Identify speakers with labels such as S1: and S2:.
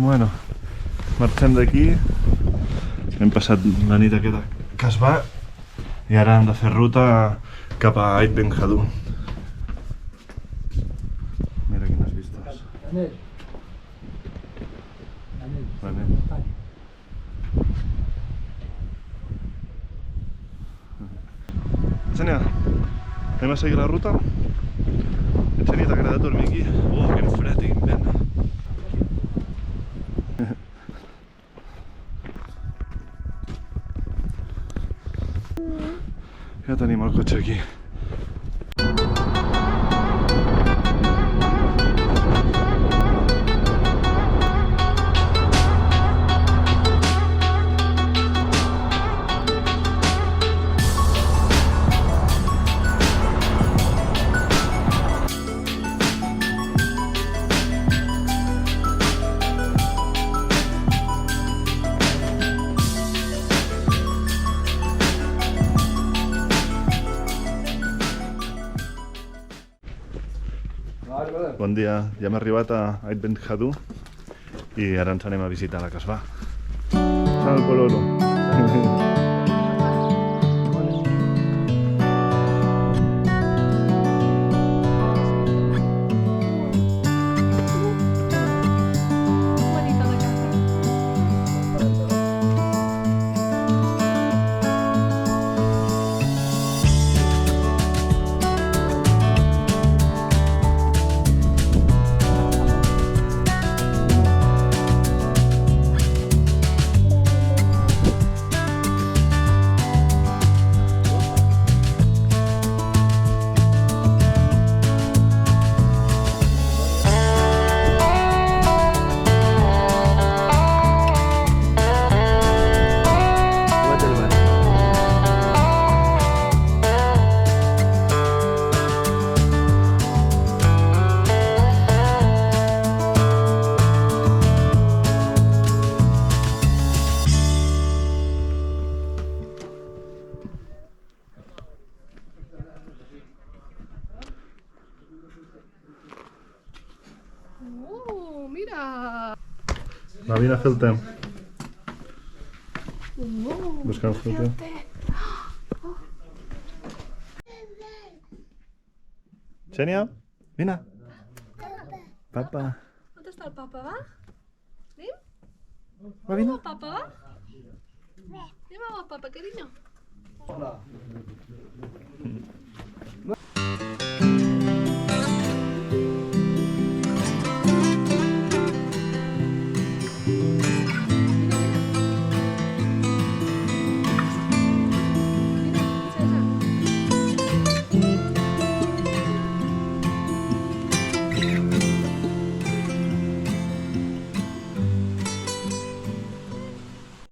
S1: Bueno, marxem d'aquí. Hem passat la nit aquesta que es va i ara hem de fer ruta cap a Ait Ben Haddou. Mira quines vistes. Xènia, anem a seguir la ruta? Xènia, t'ha agradat dormir aquí? Quin fred i quin vent. Ja tenim el cotxe aquí. Bon dia, ja hem arribat a Ait Ben Haddou i ara ens anem a visitar la Casbah. Ciao Pololo!
S2: Mira!
S1: Va, vine a fer el te. Buscant fer el te. Xènia, vine. Papa.
S2: On està el papa, va? Anem?
S1: Va, vine.
S2: Anem al papa, va? Anem al papa, carinyo.
S1: Hola.